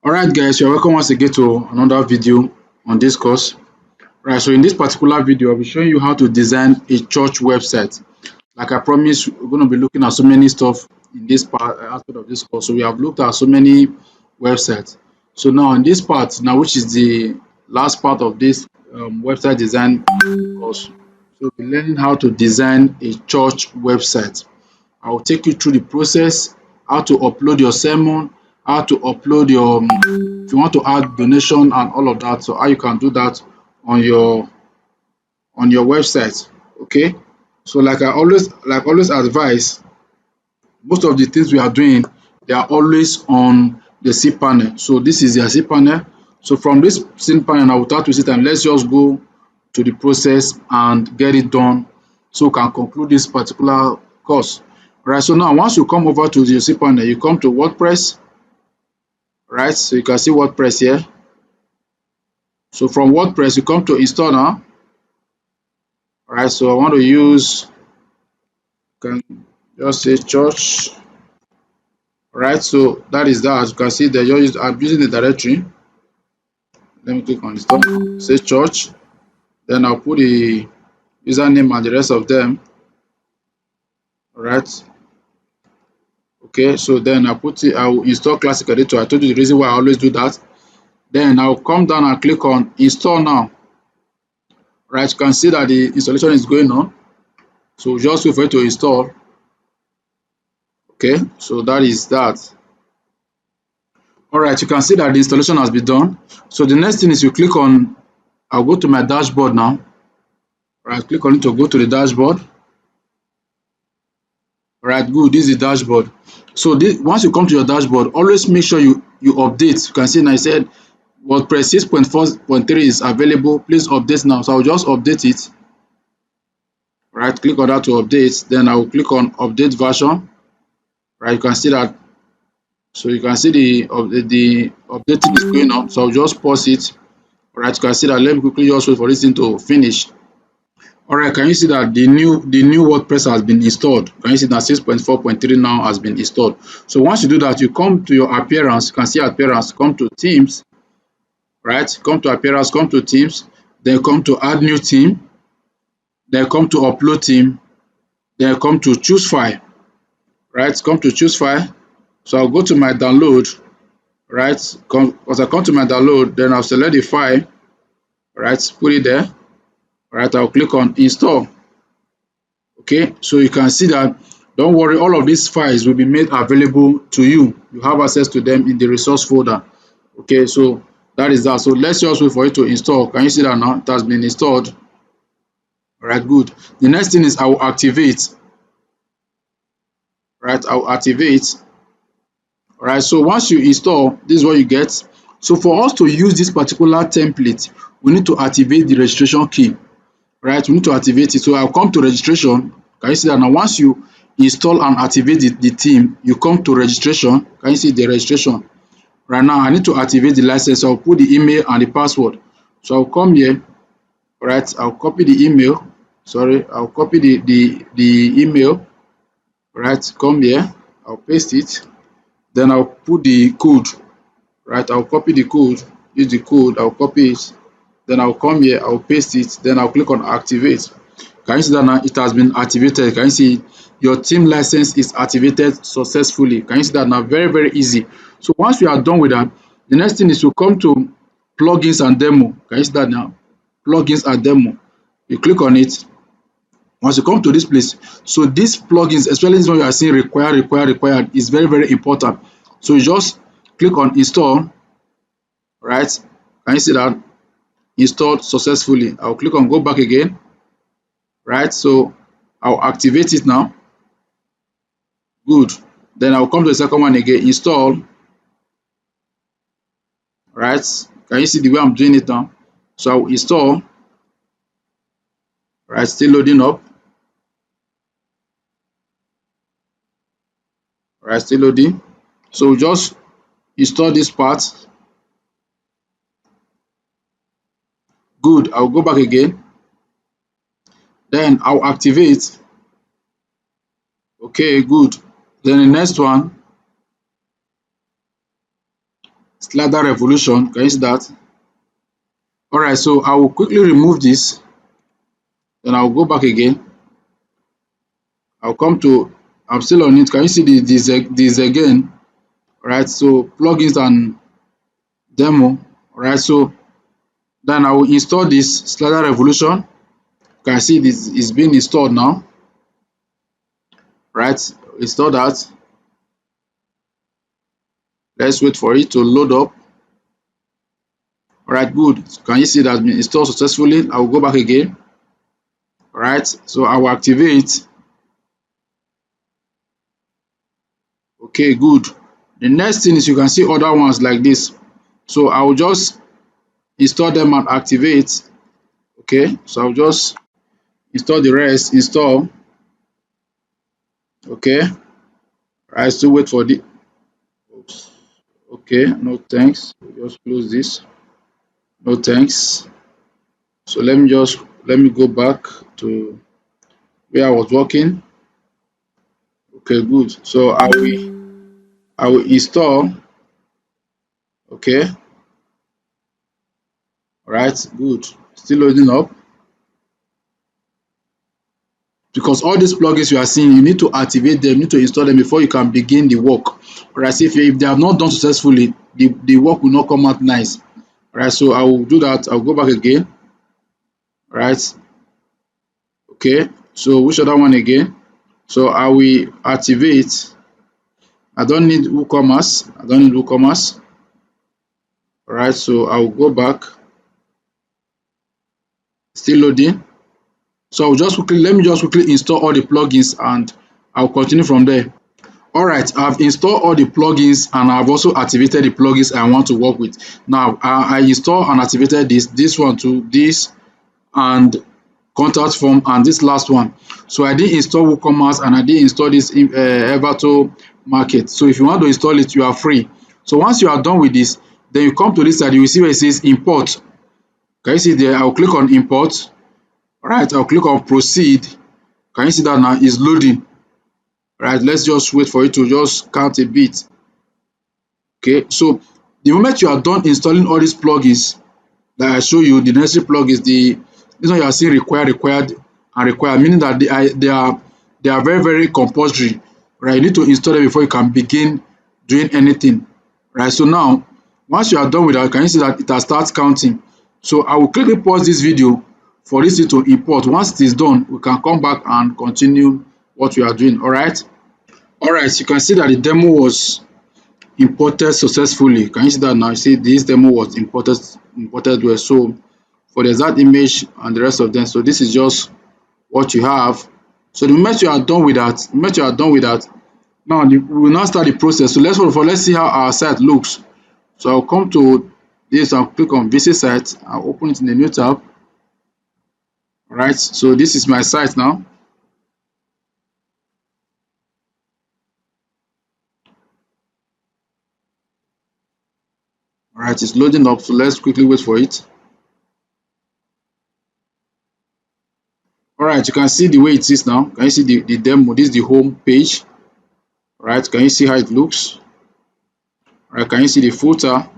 Alright guys, you're welcome once again to another video on this course. Right, so in this particular video, I'll be showing you how to design a church website. Like I promised, we're going to be looking at so many stuff in this part aspect of this course. So we have looked at so many websites. So now in this part, now which is the last part of this website design course, so we're learning how to design a church website. I will take you through the process, how to upload your sermon, how to upload your if you want to add donation and all of that. So how you can do that on your website. Okay. So like always advise, most of the things we are doing, they are always on the C panel. So this is the C panel. So from this C panel, now without wasting time, let's just go to the process and get it done so we can conclude this particular course. Right. So now once you come over to the C panel, you come to WordPress, right? So you can see WordPress here. So from WordPress, you come to install now. All right. So I want to use, can just say church. All right. So that is that. As you can see there, I'm using the directory. Let me click on install. Say church. Then I'll put the username and the rest of them. All right. Okay. So then I'll install Classic Editor. I told you the reason why I always do that. Then I'll come down and click on install now. Right. You can see that the installation is going on. So just wait for it to install. Okay. So that is that. All right. You can see that the installation has been done. So the next thing is you click on, I'll go to my dashboard now. Right. Click on it to go to the dashboard. Right, good. This is the dashboard. So once you come to your dashboard, always make sure you update. You can see now I said WordPress 6.4.3 is available. Please update now. So I'll just update it. Right, click on that to update. Then I will click on update version. Right, you can see that. So you can see the updating is going on. So I'll just pause it. Right, you can see that. Let me quickly just wait for this thing to finish. Alright, can you see that the new WordPress has been installed? Can you see that 6.4.3 now has been installed? So once you do that, you come to your appearance. You can see appearance, come to themes, right? Come to appearance, come to themes, then come to add new theme, then come to upload theme, then come to choose file, right? Come to choose file. So I'll go to my download, right? Once I come to my download, then I'll select the file, right? Put it there. Right, I'll click on install. Okay, so you can see that, don't worry, all of these files will be made available to you. You have access to them in the resource folder. Okay, so that is that. So let's just wait for it to install. Can you see that now? It has been installed. All right, good. The next thing is I will activate. Right, I'll activate. All right, so once you install, this is what you get. So for us to use this particular template, we need to activate the registration key. Right, we need to activate it. So I'll come to registration. Can you see that now? Once you install and activate the theme, you come to registration. Can you see the registration? Right now, I need to activate the license. So I'll put the email and the password. So I'll come here. Right, I'll copy the email. Sorry, I'll copy the email. Right, come here. I'll paste it. Then I'll put the code. Right, I'll copy the code. Use the code. I'll copy it. Then I'll come here, I'll paste it, then I'll click on activate. Can you see that now it has been activated? Can you see your team license is activated successfully? Can you see that now? Very, very easy. So once we are done with that, the next thing is to come to plugins and demo. Can you see that now? Plugins and demo. You click on it. Once you come to this place, so these plugins, especially this one you are seeing required, is very, very important. So you just click on install, right? Can you see that? Installed successfully. I'll click on go back again, right? So I'll activate it now. Good. Then I'll come to the second one again, install, right? Can you see the way I'm doing it now? So I'll install, right? Still loading up, right? Still loading. So just install this part. Good. I'll go back again. Then I'll activate. Okay, good. Then the next one, slider revolution. Can you see that? All right, so I will quickly remove this, then I'll go back again. I'll come to, I'm still on it. Can you see this again? All right, so plugins and demo. All right, so then I will install this slider revolution. You can see this is being installed now. Right, install that. Let's wait for it to load up. All right, good. Can you see that been installed successfully? I will go back again. All right, so I will activate. Okay, good. The next thing is you can see other ones like this. So I will just install them and activate. Okay, so I'll just install the rest, install. Okay, I still wait for the, oops. Okay, no thanks. Just close this. No thanks. So let me go back to where I was working. Okay, good. So I will install. Okay, all right, good. Still loading up. Because all these plugins you are seeing, you need to activate them, you need to install them before you can begin the work. All right, so if they have not done successfully, the work will not come out nice. All right, so I will do that. I'll go back again. All right, okay. So which other one again? So I will activate. I don't need WooCommerce. I don't need WooCommerce. All right, so I will go back. Still loading. So I'll just quickly, let me just quickly install all the plugins and I'll continue from there. All right, I've installed all the plugins and I've also activated the plugins I want to work with. Now, I installed and activated this one too, this and contact form and this last one. So I did install WooCommerce and I did install this Everto Market. So if you want to install it, you are free. So once you are done with this, then you come to this side, you will see where it says import. Can you see there? I'll click on import. All right, I'll click on proceed. Can you see that now? It's loading. All right, let's just wait for it to just count a bit. Okay, so the moment you are done installing all these plugins that I show you, the necessary plugins, this one you are seeing required, and required, meaning that they are very compulsory. Right, you need to install them before you can begin doing anything. Right, so now once you are done with that, can you see that it has started counting? So I will quickly pause this video for this thing to import. Once it is done, we can come back and continue what we are doing. All right. All right, you can see that the demo was imported successfully. Can you see that now? You see this demo was imported well. So for the exact image and the rest of them, so this is just what you have. So the moment you are done with that, now we will now start the process. So let's see how our site looks. So I'll come to this and click on visit site. I'll open it in a new tab. All right, so this is my site now. All right, it's loading up. So let's quickly wait for it. All right, you can see the way it is now. Can you see the demo? This is the home page. All right, can you see how it looks? All right, can you see the footer? All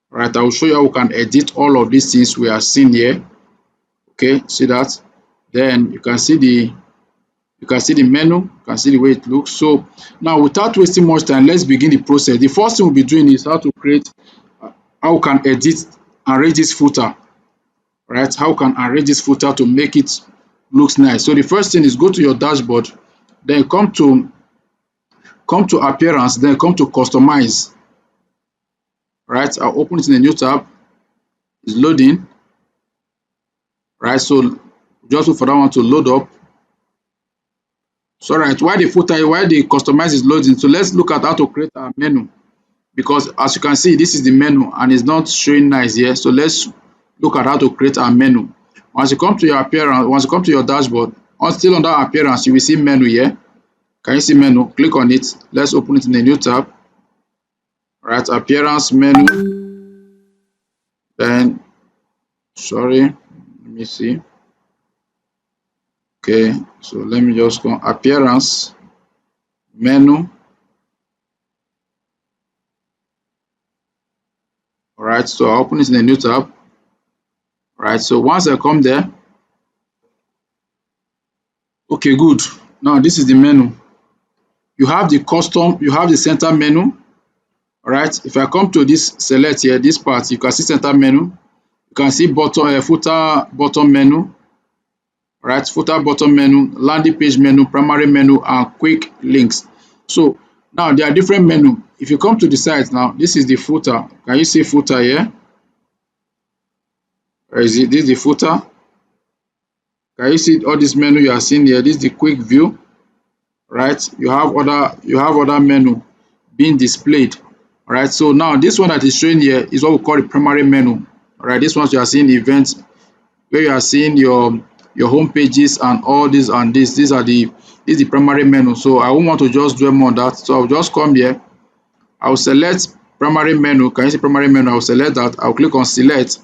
right, I will show you how we can edit all of these things we are seeing here. Okay, see that? Then you can see the menu. You can see the way it looks. So now, without wasting much time, let's begin the process. The first thing we'll be doing is how to create, how we can edit and arrange this footer. Right, how we can arrange this footer to make it looks nice. So the first thing is go to your dashboard, then come to appearance, then come to customize. Right, I'll open it in a new tab. It's loading. Right, so just wait for that one to load up. So right, while the customize is loading, so let's look at how to create a menu, because as you can see, this is the menu and it's not showing nice here. So let's look at how to create a menu. Once you come to your appearance, once you come to your dashboard, still under appearance, you will see menu here. Can you see menu? Click on it. Let's open it in a new tab. Right, appearance, menu. Then, sorry, let me see. Okay, so let me just go appearance, menu. All right, so I open it in a new tab. All right, so once I come there, okay, good. Now this is the menu. You have the custom, you have the center menu. All right, if I come to this select here, this part, you can see center menu. You can see bottom, footer bottom menu. All right, footer bottom menu, landing page menu, primary menu, and quick links. So now there are different menu. If you come to the site now, this is the footer. Can you see footer here? Or is it this is the footer? Can you see all this menu you are seeing here? This is the quick view, right? You have other menu being displayed. All right, so now this one that is showing here is what we call the primary menu. All right, this one you are seeing events where you are seeing your home pages and all this and this. This is the primary menu. So I won't want to just dwell more on that. So I'll just come here. I'll select primary menu. Can you see primary menu? I'll select that. I'll click on select.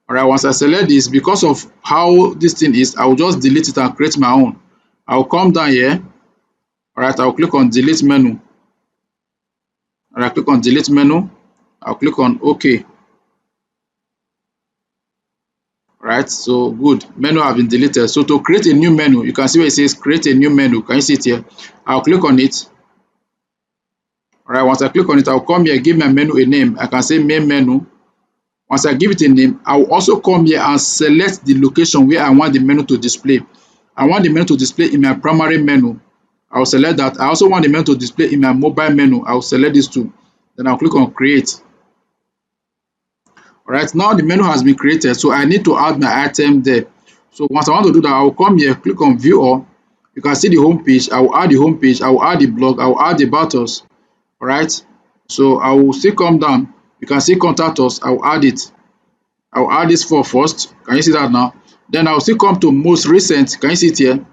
All right, once I select this, because of how this thing is, I will just delete it and create my own. I'll come down here. All right, I'll click on delete menu. All right, click on delete menu. I'll click on OK. All right, so good. Menu have been deleted. So to create a new menu, you can see where it says create a new menu. Can you see it here? I'll click on it. All right, once I click on it, I'll come here, give my menu a name. I can say main menu. Once I give it a name, I will also come here and select the location where I want the menu to display. I want the menu to display in my primary menu. I will select that. I also want the menu to display in my mobile menu. I will select these two. Then I'll click on create. All right, now the menu has been created, so I need to add my item there. So once I want to do that, I will come here, click on view all. You can see the home page. I will add the home page. I will add the blog. I will add the about us. All right, so I will still come down. You can see contact us. I will add it. I will add this for first. Can you see that now? Then I will still come to most recent. Can you see it here?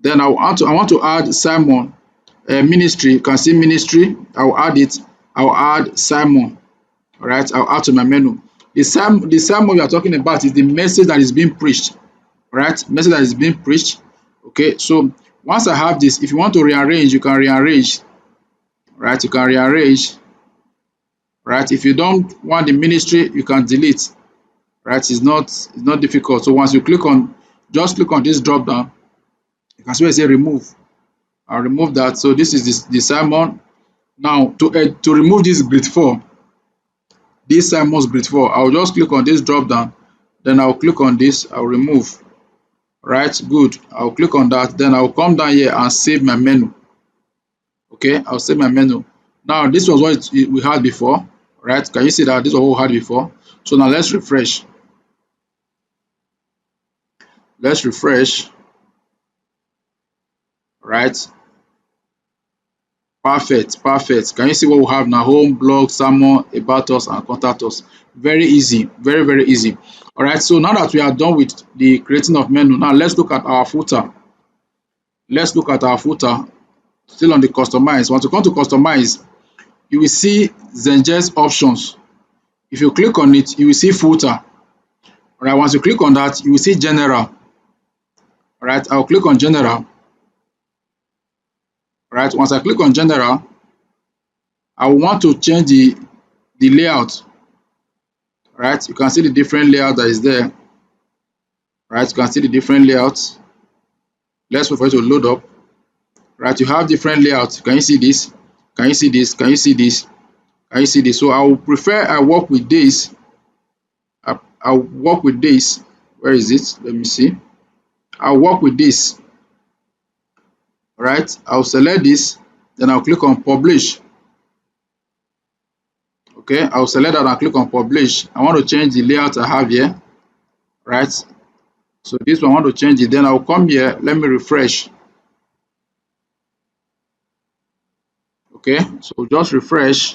Then I want to add Simon ministry. You can see ministry. I will add it. I will add Simon. All right, I'll add to my menu. The sermon we are talking about is the message that is being preached. All right, message that is being preached. Okay, so once I have this, if you want to rearrange, you can rearrange. All right, you can rearrange. All right, if you don't want the ministry, you can delete. All right, it's not difficult. So once you just click on this drop down, you can see where it says remove. I'll remove that. So this is the sermon. Now to remove this grid 4. This Simon's grid 4, I'll just click on this drop down, then I'll click on this, I'll remove. Right, good. I'll click on that, then I'll come down here and save my menu. Okay, I'll save my menu. Now this was what we had before, right? Can you see that this was what we had before? So now let's refresh. Let's refresh. Right. Perfect, perfect. Can you see what we have now? Home, blog, sermon, about us, and contact us. Very easy, very, very easy. All right, so now that we are done with the creating of menu, now let's look at our footer. Let's look at our footer. Still on the customize. Once you come to customize, you will see Zenj's options. If you click on it, you will see footer. All right, once you click on that, you will see general. All right, I'll click on general. Right, once I click on general, I will want to change the layout. Right, you can see the different layout that is there. Right, you can see the different layouts. Let's wait for it to load up. Right, you have different layouts. Can you see this? Can you see this? Can you see this? Can you see this? So I will prefer I work with this. I'll work with this. Where is it? Let me see. I'll work with this. Right, I'll select this, then I'll click on publish. Okay, I'll select that and click on publish. I want to change the layout I have here. Right, so this one I want to change it. Then I'll come here. Let me refresh. Okay, so just refresh.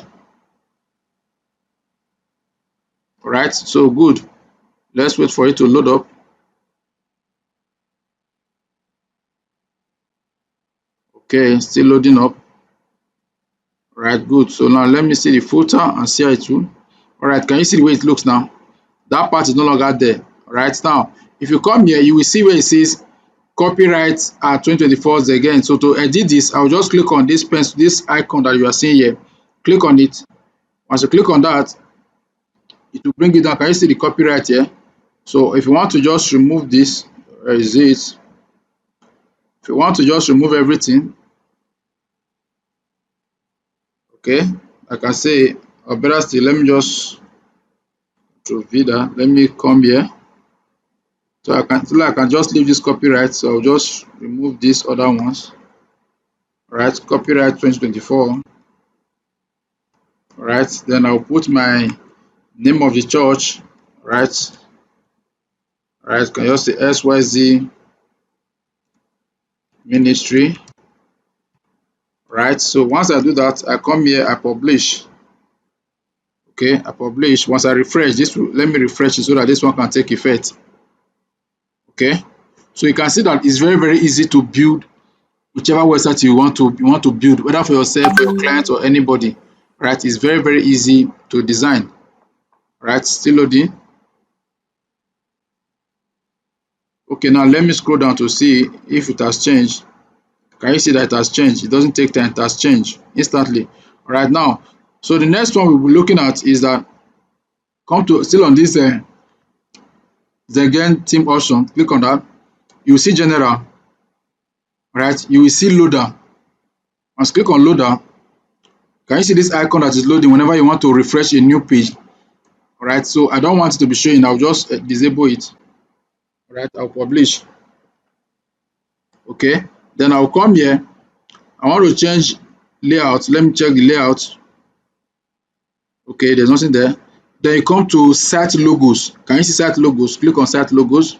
All right, so good. Let's wait for it to load up. Okay, still loading up. All right, good. So now let me see the footer and see how it will. All right, can you see the way it looks now? That part is no longer there. All right, now if you come here, you will see where it says copyright at 2024 again. So to edit this, I'll just click on this pen, this icon that you are seeing here. Click on it. Once you click on that, it will bring it down. Can you see the copyright here? So if you want to just remove this, where is it? If you want to just remove everything, okay, like I say, or better still, let me just to Vida. Let me come here. So I can just leave this copyright. So I'll just remove these other ones. Right, copyright 2024. Right, then I'll put my name of the church. Right, can you say SYZ Ministry. Right, so once I do that, I come here, I publish. Okay, I publish. Once I refresh this, let me refresh it so that this one can take effect. Okay, so you can see that it's very easy to build whichever website you want to build, whether for yourself, for your client, or anybody. Right, it's very easy to design. Right, still loading. Okay, now let me scroll down to see if it has changed. Can you see that it has changed? It doesn't take time, it has changed instantly. All right, now, so the next one we'll be looking at is that come to still on this again theme option, click on that. You will see general, right? You will see loader. Once click on loader, can you see this icon that is loading whenever you want to refresh a new page? All right, so I don't want it to be showing. I'll just disable it. All right, I'll publish. Okay, then I'll come here. I want to change layout. Let me check the layout. Okay, there's nothing there. Then you come to site logos. Can you see site logos? Click on site logos.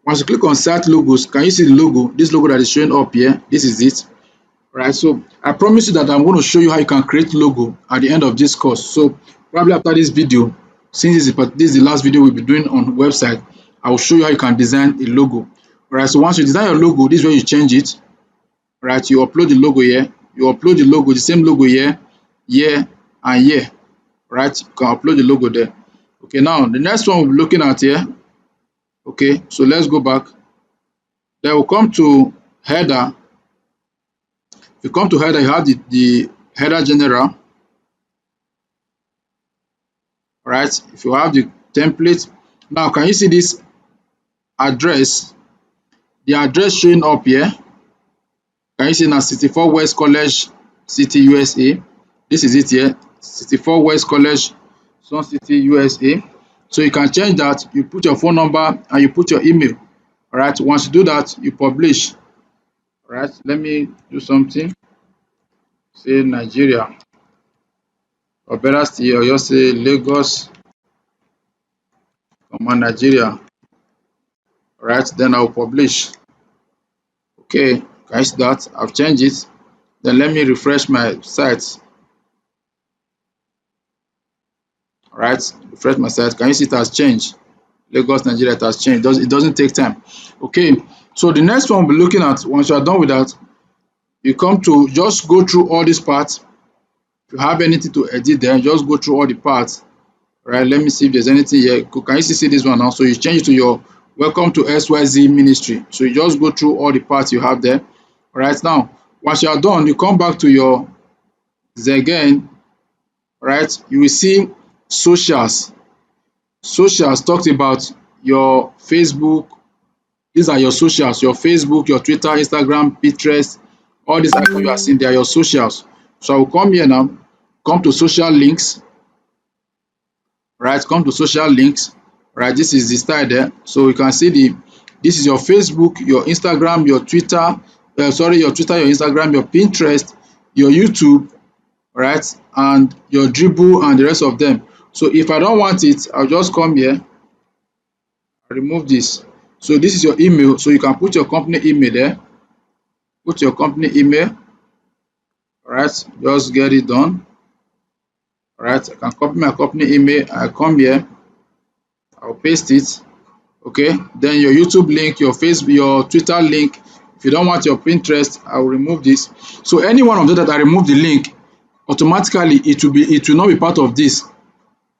Once you click on site logos, can you see the logo? This logo that is showing up here, this is it. Right, so I promise you that I'm going to show you how you can create logo at the end of this course. So probably after this video, since this is the last video we'll be doing on website, I will show you how you can design a logo. Alright, so once you design your logo, this is where you change it. Right, you upload the logo here, you upload the logo, the same logo here, and here. Right, you can upload the logo there. Okay, now the next one we'll be looking at here. Okay, so let's go back. Then we'll come to header. If you come to header, you have the header general. Right, if you have the template, now can you see this address? The address showing up here. Can you see now 64 West College City, USA? This is it here, 64 West College, Sun City, USA. So you can change that. You put your phone number and you put your email. All right, once you do that, you publish. All right, let me do something. Say Nigeria, or better still, or just say Lagos, Nigeria. All right, then I'll publish. Okay, can you see that? I've changed it. Then let me refresh my site. All right, refresh my site. Can you see it has changed? Lagos, Nigeria, it has changed. It doesn't take time. Okay, so the next one we'll be looking at, once you are done with that, you come to just go through all these parts. If you have anything to edit there, just go through all the parts. All right, let me see if there's anything here. Can you see this one now? So you change it to your welcome to SYZ Ministry. So you just go through all the parts you have there. All right, now once you are done, you come back to your again. All right, you will see socials. Socials talks about your Facebook. These are your socials, your Facebook, your Twitter, Instagram, Pinterest. All these icons you are seeing, they are your socials. So I will come here now, come to social links. Right, come to social links. Right, this is the style there. So you can see this is your Facebook, your Instagram, your Twitter, your Twitter, your Instagram, your Pinterest, your YouTube, right, and your Dribble and the rest of them. So if I don't want it, I'll just come here, remove this. So this is your email. So you can put your company email there. Put your company email. All right, just get it done. All right, I can copy my company email. I come here, I'll paste it. Okay, then your YouTube link, your Facebook, your Twitter link. If you don't want your Pinterest, I will remove this. So any one of them that I remove the link, automatically it will not be part of this.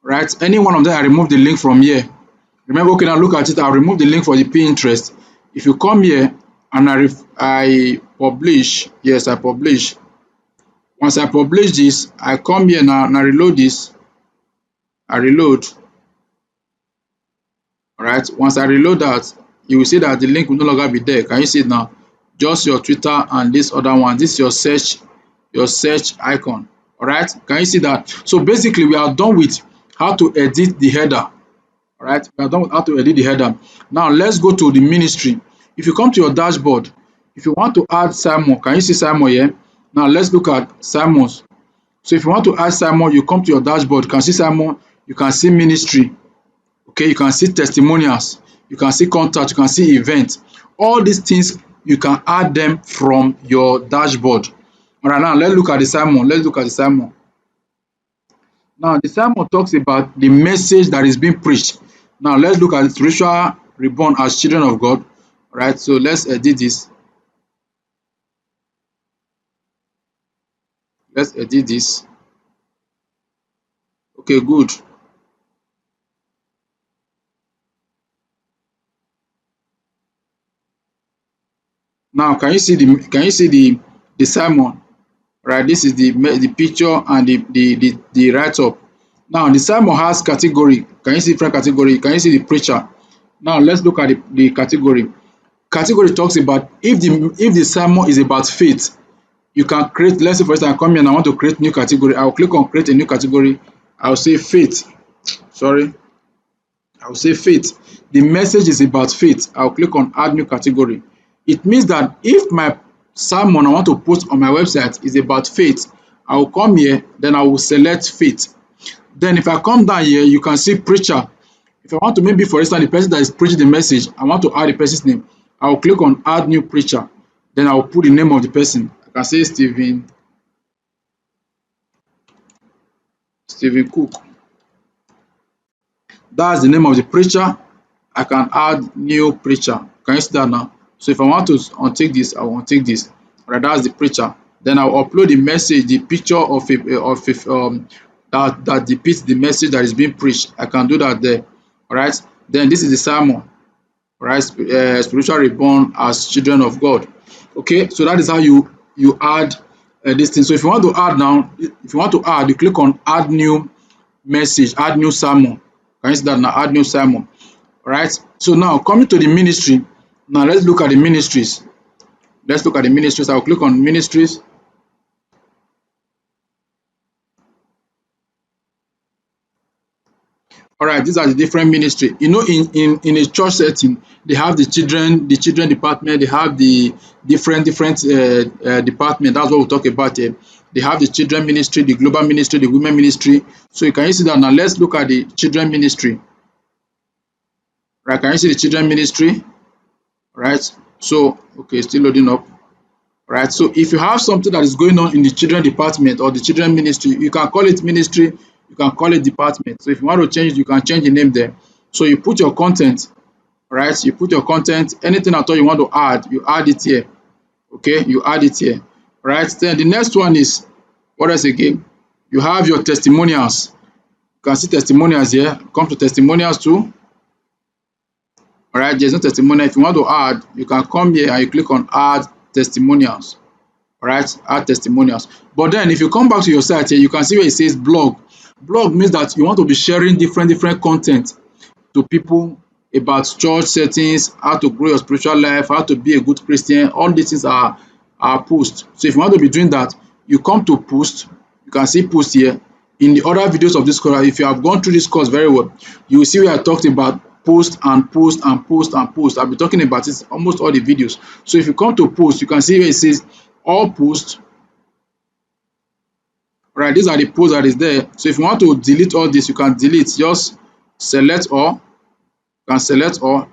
Right, any one of them I remove the link from here. Remember, okay, now look at it. I'll remove the link for the Pinterest. If you come here and I publish, yes, I publish. Once I publish this, I come here now and I reload this. I reload. All right. Once I reload that, you will see that the link will no longer be there. Can you see it now? Just your Twitter and this other one. This is your search icon. All right. Can you see that? So basically, we are done with how to edit the header. All right. We are done with how to edit the header. Now let's go to the ministry. If you come to your dashboard, if you want to add Simon, can you see Simon here? Now let's look at Simon's. So if you want to add Simon, you come to your dashboard. You can see Simon. You can see ministry. Okay, you can see testimonials, you can see contact, you can see events. All these things you can add them from your dashboard. All right, now let's look at the sermon. Let's look at the sermon. Now the sermon talks about the message that is being preached. Now let's look at the spiritual reborn as children of God. All right, so let's edit this. Let's edit this. Okay, good. Now can you see the sermon? Right, this is the picture and the write up. Now the sermon has category. Can you see different category? Can you see the preacher? Now let's look at the category. Category talks about if the sermon is about faith, you can create. Let's say for instance I come here and I want to create new category. I'll click on create a new category. I'll say faith. Sorry, I'll say faith. The message is about faith. I'll click on add new category. It means that if my sermon I want to post on my website is about faith, I will come here, then I will select faith. Then if I come down here, you can see preacher. If I want to, maybe for instance the person that is preaching the message, I want to add the person's name. I will click on add new preacher. Then I will put the name of the person. I can say Stephen Cook. That's the name of the preacher. I can add new preacher. Can you see that now? So if I want to untick this, I will untick this. Right, that's the preacher. Then I'll upload the message, the picture of that depicts the message that is being preached. I can do that there. All right. Then this is the sermon. All right, spiritual reborn as children of God. Okay, so that is how you add this thing. So if you want to add now, if you want to add, you click on add new message, add new sermon. Can you see that now? Add new sermon. All right. So now coming to the ministry. Now let's look at the ministries. Let's look at the ministries. I'll click on ministries. All right, these are the different ministry. You know, in a church setting, they have the children department. They have the different department. That's what we'll talk about here. They have the children ministry, the global ministry, the women ministry. So you can see that now. Let's look at the children ministry. Right? Can you see the children ministry? Right. So okay, still loading up. Right. So if you have something that is going on in the children department or the children ministry, you can call it ministry, you can call it department. So if you want to change it, you can change the name there. So you put your content, right? You put your content, anything at all you want to add, you add it here. Okay, you add it here. Right. Then the next one is what else again? You have your testimonials. You can see testimonials here. Come to testimonials too. All right, there's no testimonial. If you want to add, you can come here and you click on add testimonials. All right, add testimonials. But then if you come back to your site here, you can see where it says blog. Blog means that you want to be sharing different content to people about church settings, how to grow your spiritual life, how to be a good Christian. All these things are posts. So if you want to be doing that, you come to post. You can see post here. In the other videos of this course, if you have gone through this course very well, you will see where I talked about post and post and post and post. I'll be talking about this almost all the videos. So if you come to post, you can see where it says all posts. Right, these are the posts that is there. So if you want to delete all this, you can delete. Just select all. You can select all.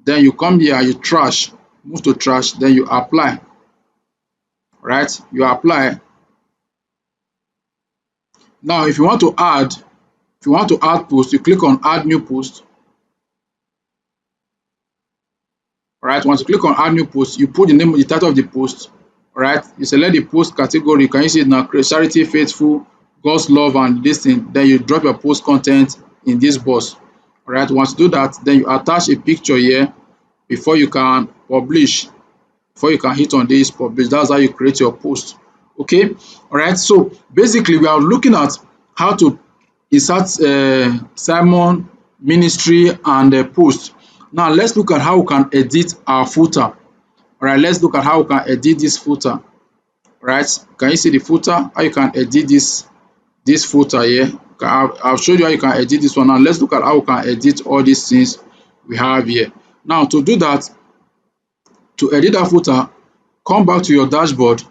Then you come here and you trash. Move to trash. Then you apply. Right, you apply. Now, if you want to add post, you click on add new post. All right, once you click on add new post, you put the name, the title of the post. All right, you select the post category. Can you see it now? Charity, faithful, God's love, and this thing. Then you drop your post content in this box. All right, once you do that, then you attach a picture here before you can publish, before you can hit on this publish. That's how you create your post. Okay, all right. So basically, we are looking at how to insert sermon, ministry, and post. Now let's look at how we can edit our footer. All right, let's look at how we can edit this footer. All right, can you see the footer? How you can edit this footer here? Okay, I've showed you how you can edit this one. Now let's look at how we can edit all these things we have here. Now to do that, to edit that footer, come back to your dashboard,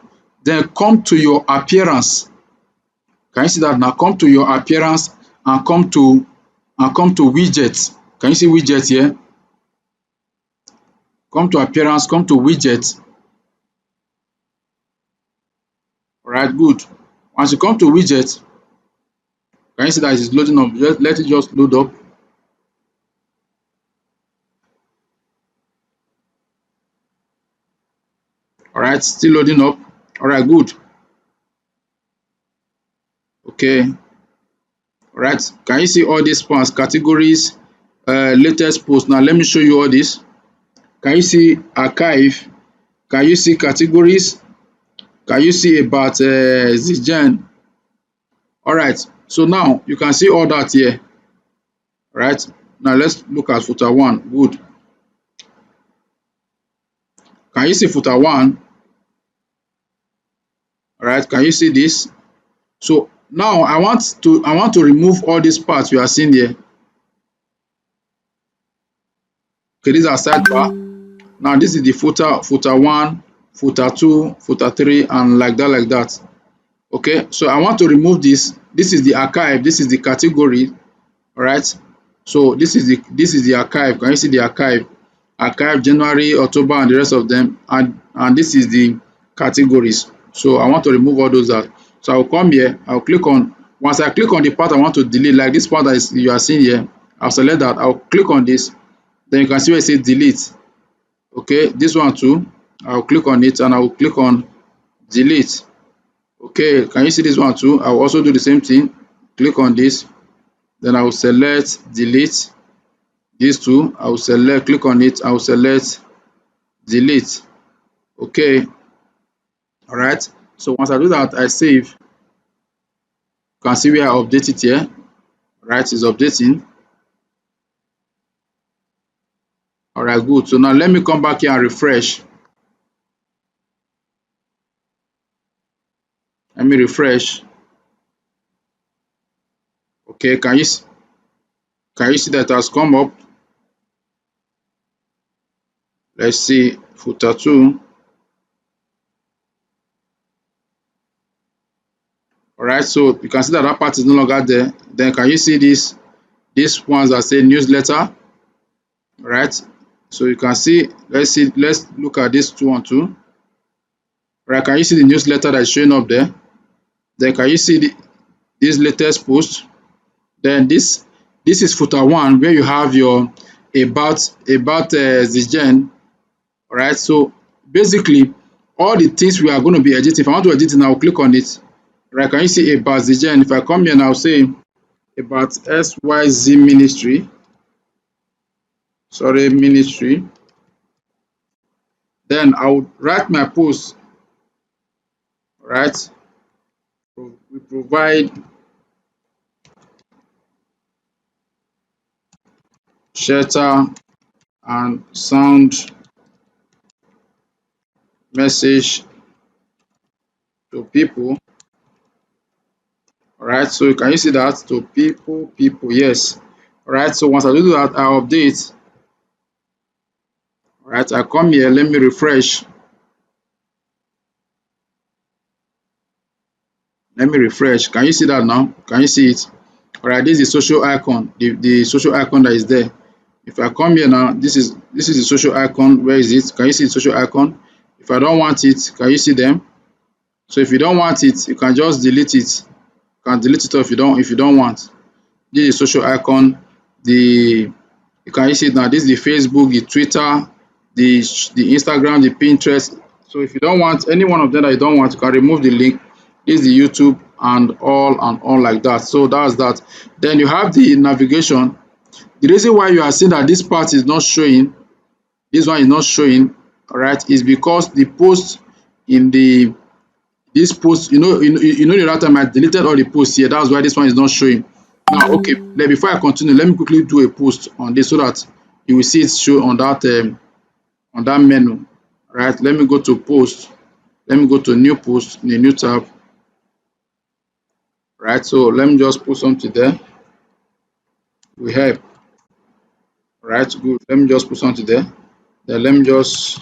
then come to your appearance. Can you see that now? Come to your appearance and come to widgets. Can you see widgets here? Come to appearance, come to widgets. All right, good. Once you come to widgets, can you see that it's loading up? Let it just load up. All right, still loading up. All right, good. Okay. All right. Can you see all these parts? Categories, latest post. Now let me show you all this. Can you see archive? Can you see categories? Can you see about Zigen? All right. So now you can see all that here. All right. Now let's look at footer one. Good. Can you see footer one? All right. Can you see this? So now I want to remove all these parts you are seeing here. Okay, these are sidebar. Now this is the footer one, footer two, footer three, and like that. Okay, so I want to remove this. This is the archive. This is the category. All right. So this is the archive. Can you see the archive? Archive January, October, and the rest of them. And this is the categories. So I want to remove all those out. So I'll come here. I'll click on. Once I click on the part I want to delete, like this part that you are seeing here, I'll select that. I'll click on this. Then you can see where it says delete. Okay, this one too. I'll click on it and I'll click on delete. Okay, can you see this one too? I'll also do the same thing. Click on this. Then I will select delete. These two, I will select, click on it, I will select delete. Okay, all right. So once I do that, I save. You can see where I update it here. All right, it's updating. All right, good. So now let me come back here and refresh. Let me refresh. Okay, can you see that has come up? Let's see footer two. All right, so you can see that part is no longer there. Then can you see these ones that say newsletter? All right, so you can see, let's look at this two and two. All right, can you see the newsletter that is showing up there? Then can you see this latest post? Then this is footer one, where you have your about Zigen. All right, so basically all the things we are going to be editing. If I want to edit it, I'll click on it. All right, can you see about Zigen? If I come here and I'll say about SYZ ministry, ministry, then I'll write my post. All right, we provide shelter and sound message to people. All right, so can you see that? To people, yes. All right, so once I do that, I update. All right, I come here, let me refresh. Let me refresh. Can you see that now? Can you see it? All right, this is the social icon, the social icon that is there. If I come here now, this is the social icon. Where is it? Can you see the social icon? If I don't want it, can you see them? So if you don't want it, you can just delete it. You can delete it off if you don't want. This is social icon. You can see it now. This is the Facebook, the Twitter, the Instagram, the Pinterest. So if you don't want any one of them that you don't want, you can remove the link. This is the YouTube and all like that. So that's that. Then you have the navigation. The reason why you are seeing that this part is not showing, this one is not showing, all right, is because the post in the This post, the other time I deleted all the posts here. That's why this one is not showing. Now, okay, before I continue, let me quickly do a post on this so that you will see it show on that menu. Right? Let me go to post. Let me go to new post in a new tab. Right? So let me just put something there. We have. Right? Good. Let me just put something there. Then let me just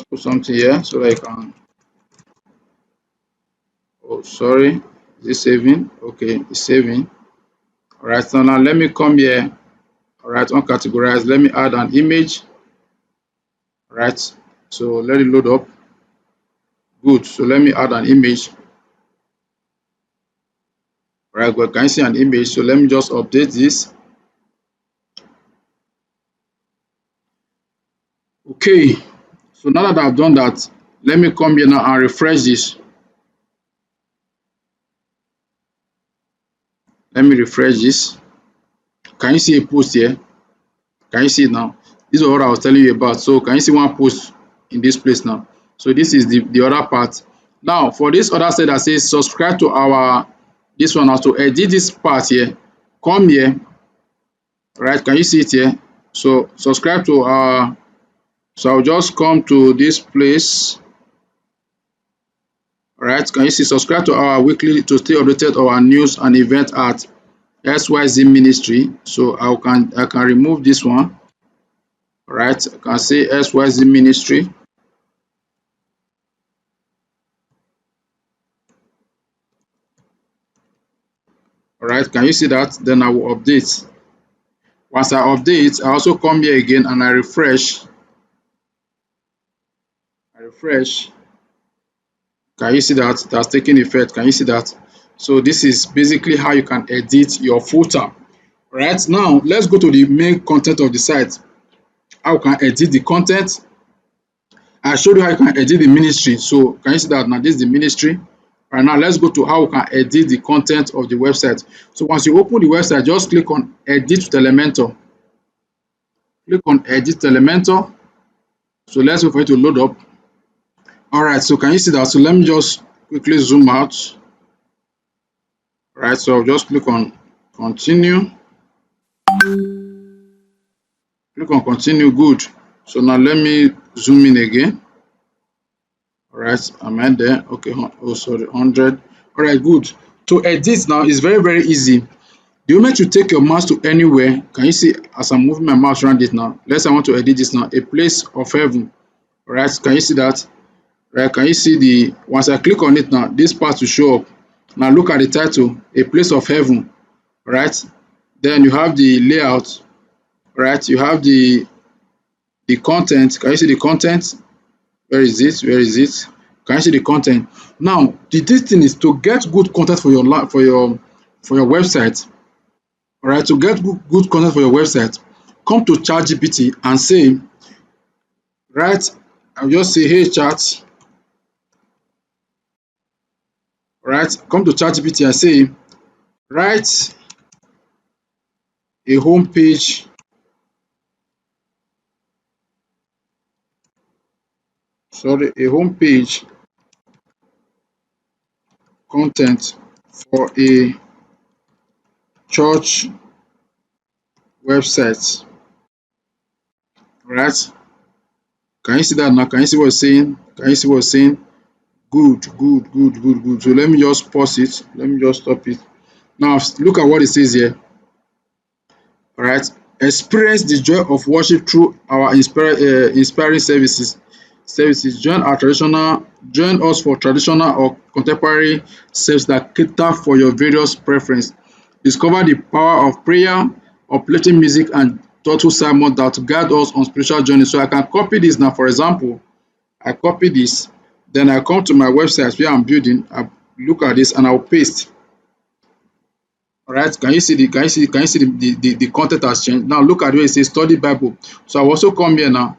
put something here so that I can. Oh, sorry. Is it saving? Okay, it's saving. All right. So now let me come here. All right, on categorize. Let me add an image. All right. So let it load up. Good. So let me add an image. All right. Well, can you see an image? So let me just update this. Okay. So now that I've done that, let me come here now and refresh this. Let me refresh this. Can you see a post here? Can you see it now? This is what I was telling you about. So can you see one post in this place now? So this is the other part. Now for this other side that says subscribe to our this one, now to edit this part here, come here. Right? Can you see it here? So subscribe to our, so I'll just come to this place. All right, can you see subscribe to our weekly to stay updated on our news and event at XYZ Ministry. So I can remove this one. All right, I can say XYZ Ministry. All right, can you see that? Then I will update. Once I update, I also come here again and I refresh. I refresh. Can you see that? That's taking effect. Can you see that? So this is basically how you can edit your footer. Right now, let's go to the main content of the site. How you can edit the content. I showed you how you can edit the ministry. So can you see that now? This is the ministry. Right now, let's go to how we can edit the content of the website. So once you open the website, just click on Edit with Elementor. Click on Edit Elementor. So let's wait for it to load up. All right. So can you see that? So let me just quickly zoom out. All right. So I'll just click on Continue. Click on Continue. Good. So now let me zoom in again. All right, am I there? Okay. Oh, sorry, 100. All right, good. To edit now is very, very easy. The moment you take your mouse to anywhere, can you see as I'm moving my mouse around it now? Let's say I want to edit this now, a place of heaven. All right, can you see that? Right, can you see once I click on it now, this part will show up. Now look at the title, a place of heaven. All right, then you have the layout. All right, you have the content. Can you see the content? Where is it? Where is it? Can you see the content? Now, this thing is to get good content for your website. All right, to get good content for your website, come to ChatGPT and say, right, I'll just say, hey chat, right, come to ChatGPT and say, write a homepage, sorry, a homepage content for a church website, right? Can you see that now? Can you see what it's saying? Can you see what it's saying? Good, good, good, good, good. So let me just pause it. Let me just stop it. Now look at what it says here. All right. Experience the joy of worship through our inspiring services. Join us for traditional or contemporary services that cater for your various preference. Discover the power of prayer, uplifting music, and thoughtful sermons that guide us on spiritual journey. So I can copy this now. For example, I copy this, then I come to my website where I'm building. I look at this and I'll paste. All right, can you see the content has changed? Now look at where it says study Bible. So I also come here now.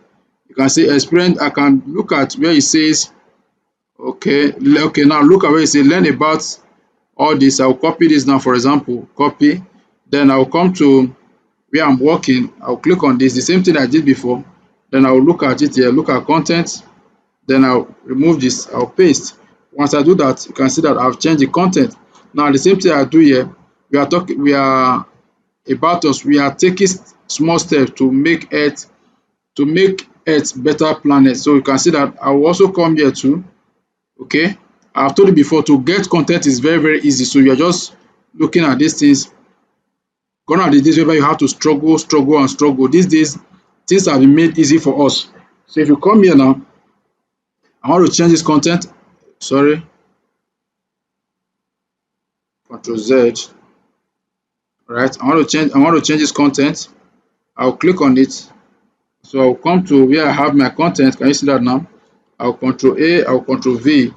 You can say experience. I can look at where it says okay, now look at where it says learn about all this. I'll copy this now, for example, copy. Then I'll come to where I'm working. I'll click on this, the same thing I did before. Then I'll look at it here, look at content. Then I'll remove this, I'll paste. Once I do that, you can see that I've changed the content. Now the same thing I do here, we are about us, we are taking small steps to make Earth better planet. So you can see that I will also come here too. Okay, I've told you before, to get content is very easy. So you're just looking at these things. Gone are the days where you have to struggle. These days things have been made easy for us. So if you come here now, I want to change this content. Sorry, Control Z. Right, I want to change this content. I'll click on it. So I'll come to where I have my content. Can you see that now? I'll Control A, I'll Control V.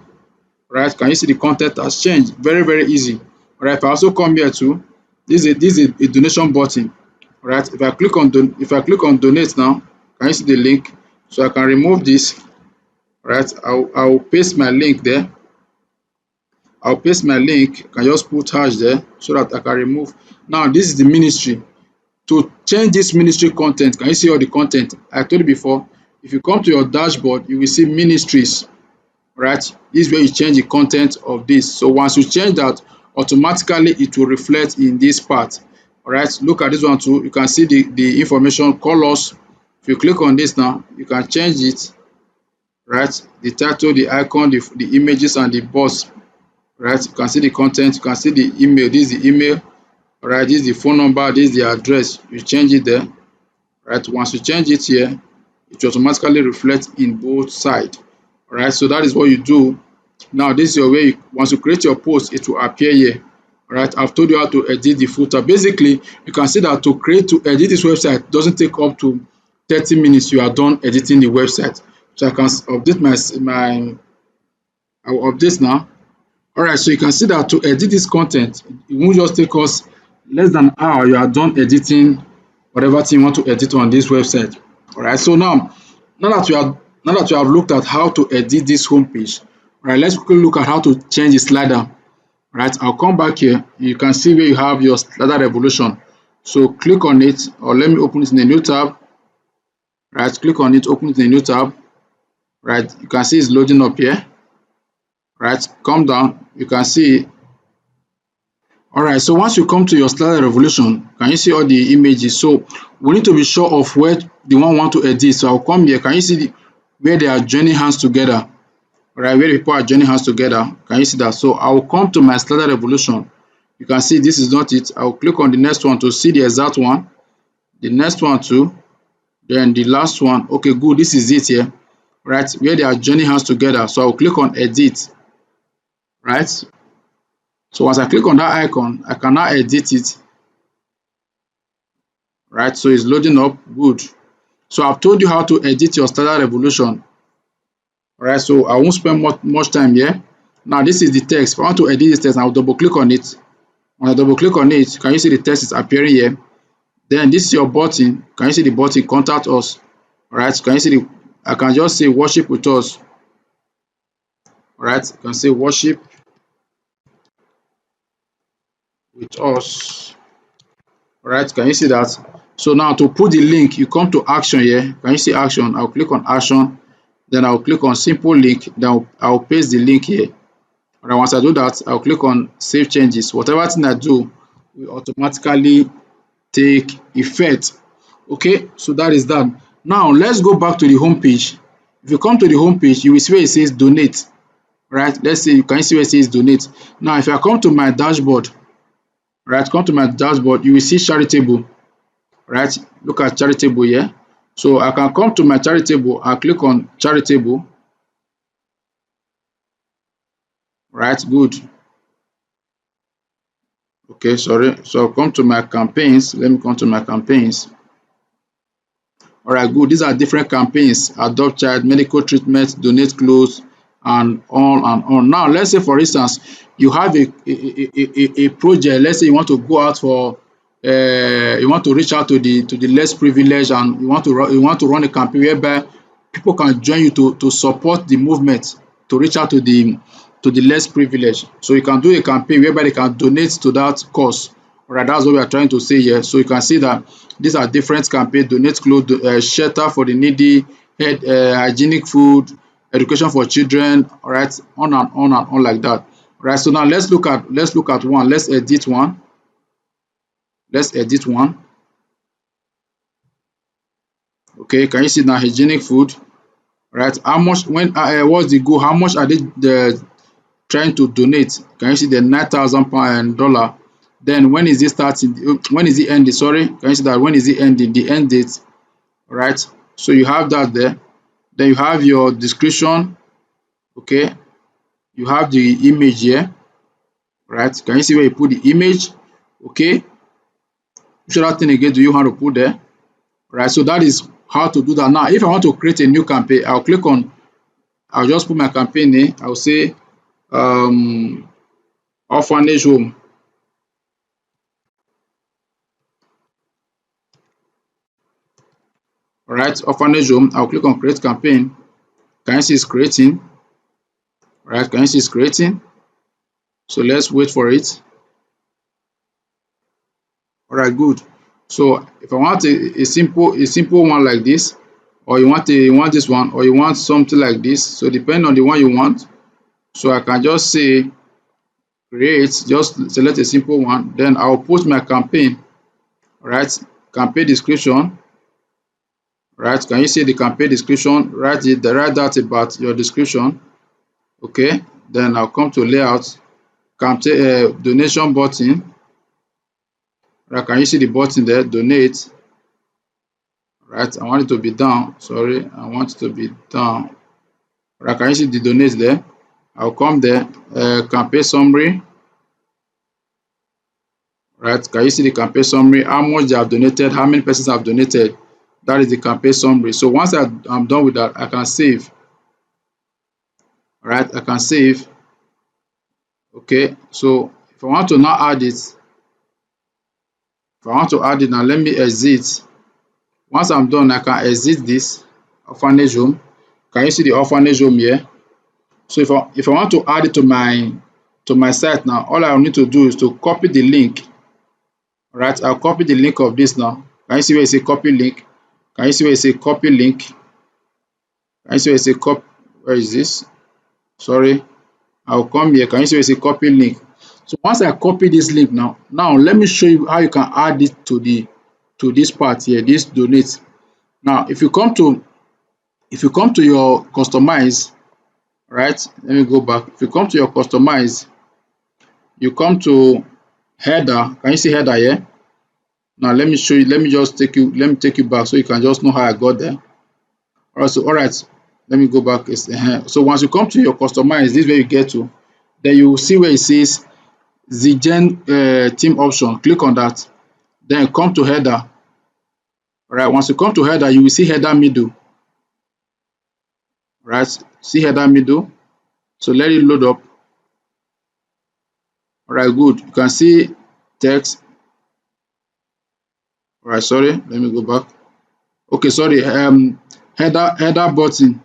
Right, can you see the content has changed? Very easy. Right, if I also come here too, this is a donation button. Right, if I click on donate now, can you see the link? So I can remove this. Right, I'll paste my link there. I'll paste my link. I can just put hash there so that I can remove. Now this is the ministry. To change this ministry content, can you see all the content? I told you before, if you come to your dashboard, you will see ministries. Right, this is where you change the content of this. So once you change that, automatically it will reflect in this part. All right, look at this one too. You can see the information, colors. If you click on this now, you can change it. Right, the title, the icon, the images, and the box. Right, you can see the content, you can see the email. This is the email. All right, this is the phone number, this is the address. You change it there. Right, once you change it here, it will automatically reflect in both sides. All right, so that is what you do. Now this is your way. Once you create your post, it will appear here. All right, I've told you how to edit the footer. Basically, you can see that to edit this website doesn't take up to 30 minutes. You are done editing the website. So I can update I will update now. All right, so you can see that to edit this content, it won't just take us less than an hour. You are done editing whatever thing you want to edit on this website. All right, so now that you have looked at how to edit this homepage, all right, let's quickly look at how to change the slider. All right, I'll come back here. You can see where you have your slider revolution. So click on it, or let me open it in a new tab. Right, click on it, open it in a new tab. Right, you can see it's loading up here. Right, come down, you can see. All right, so once you come to your slider revolution, can you see all the images? So we need to be sure of where the one we want to edit. So I'll come here. Can you see where they are joining hands together? All right, where the people are joining hands together. Can you see that? So I will come to my slider revolution. You can see this is not it. I will click on the next one to see the exact one. The next one too. Then the last one. Okay, good. This is it here. Right, where they are joining hands together. So I will click on edit. Right. So once I click on that icon, I can now edit it. Right, so it's loading up. Good. So I've told you how to edit your slider revolution. All right, so I won't spend much time here. Now this is the text. If I want to edit this text, I'll double click on it. When I double click on it, can you see the text is appearing here? Then this is your button. Can you see the button, contact us? All right, can you see I can just say worship with us. All right, you can say worship with us. All right, can you see that? So now to put the link, you come to action here. Can you see action? I'll click on action. Then I'll click on simple link. Then I'll paste the link here. All right, once I do that, I'll click on save changes. Whatever thing I do will automatically take effect. Okay, so that is done. Now let's go back to the home page. If you come to the home page, you will see where it says donate. Right, let's say you can see where it says donate. Now if I come to my dashboard, right, come to my dashboard, you will see charitable. Right, look at charitable here. So I can come to my charitable and click on charitable. Right, good. Okay, sorry. So I'll come to my campaigns. Let me come to my campaigns. All right, good. These are different campaigns: adopt child, medical treatment, donate clothes, and on and on. Now let's say for instance you have a project. Let's say you want to go out for you want to reach out to the less privileged, and you want to run a campaign whereby people can join you to support the movement to reach out to the less privileged. So you can do a campaign whereby they can donate to that cause. All right, that's what we are trying to say here. So you can see that these are different campaigns: donate clothes, shelter for the needy, hygienic food, education for children, all right, on and on and on like that. All right, so now let's look at one. Let's edit one. Let's edit one. Okay, can you see now hygienic food? Right, how much, when what's the goal, how much are they trying to donate? Can you see the $9,000 then when is it starting, when is it ending, sorry, can you see that when is it ending, the end date? Right, so you have that there. Then you have your description. Okay, you have the image here. Right, can you see where you put the image? Okay, which other thing again do you want to put there? Right, so that is how to do that. Now if I want to create a new campaign, I'll just put my campaign name. I'll say orphanage home. All right, orphanage home. I'll click on create campaign. Can you see it's creating? All right, can you see it's creating? So let's wait for it. All right, good. So if I want a simple one like this, or you want this one, or you want something like this, so depending on the one you want, so I can just say create, just select a simple one, then I'll post my campaign. All right, campaign description. Right, can you see the campaign description? Write that about your description. Okay, then I'll come to layout, campaign donation button. Right, can you see the button there, donate? Right, I want it to be down, sorry, I want it to be down. Right, can you see the donate there? I'll come there, campaign summary. Right, can you see the campaign summary, how much they have donated, how many persons have donated? That is the campaign summary. So once I'm done with that, I can save. All right, I can save. Okay, so if I want to now add it, now, let me exit. Once I'm done, I can exit this orphanage home. Can you see the orphanage home here? So if I want to add it to my site now, all I need to do is to copy the link. All right, I'll copy the link of this now. Can you see where it say copy link? Can you see where it say copy link? Can you see where it say copy? Where is this? Sorry, I'll come here. Can you see where it say copy link? So once I copy this link now let me show you how you can add it to this part here, this donate. Now if you come to your customize, right, let me go back. If you come to your customize, you come to header. Can you see header here? Now let me show you, let me take you back so you can just know how I got there. All right, let me go back. So once you come to your customize, this is where you get to. Then you will see where it says the theme option. Click on that. Then come to header. All right, once you come to header, you will see header middle. Right, see header middle. So let it load up. All right, good. You can see text. All right, sorry, let me go back. Okay, sorry. Header button.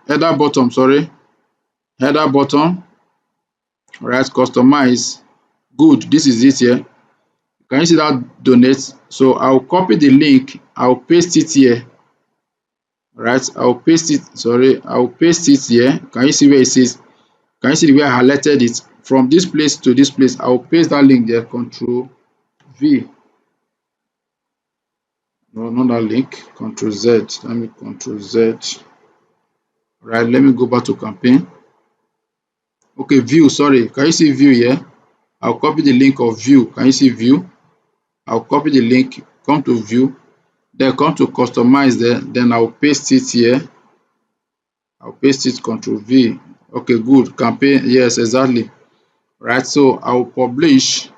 Header bottom. Sorry, header bottom. All right, customize. Good. This is it here. Can you see that donate? So I'll copy the link. I'll paste it here. All right, I'll paste it. Sorry, I'll paste it here. Can you see where it says? Can you see the way I highlighted it? From this place to this place, I'll paste that link there. Control V. No, not that link. Control Z. Let me Control Z. Right, let me go back to campaign. Okay, view. Sorry, can you see view here? I'll copy the link of view. Can you see view? I'll copy the link. Come to view. Then come to customize there. Then I'll paste it here. I'll paste it. Control V. Okay, good. Campaign. Yes, exactly. Right. So I'll publish.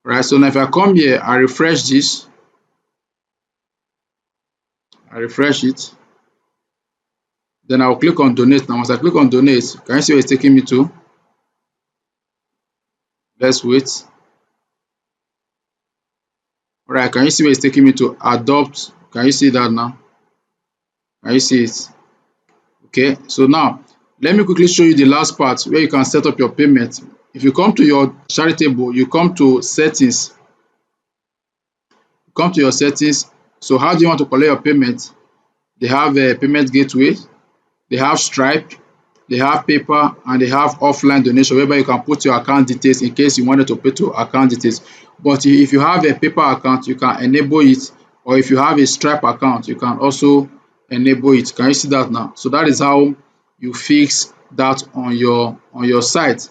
Right. So now if I come here, I refresh this. I refresh it. Then I'll click on donate. Now once I click on donate, can you see where it's taking me to? Let's wait. All right, can you see where it's taking me to? Adopt. Can you see that now? Can you see it? Okay, so now let me quickly show you the last part where you can set up your payment. If you come to your charitable, you come to settings. Come to your settings. So how do you want to collect your payment? they have a payment gateway, they have Stripe, they have PayPal, and they have offline donation whereby you can put your account details in case you wanted to pay to account details. But if you have a PayPal account, you can enable it, or if you have a Stripe account, you can also enable it. Can you see that now? So that is how you fix that on your site.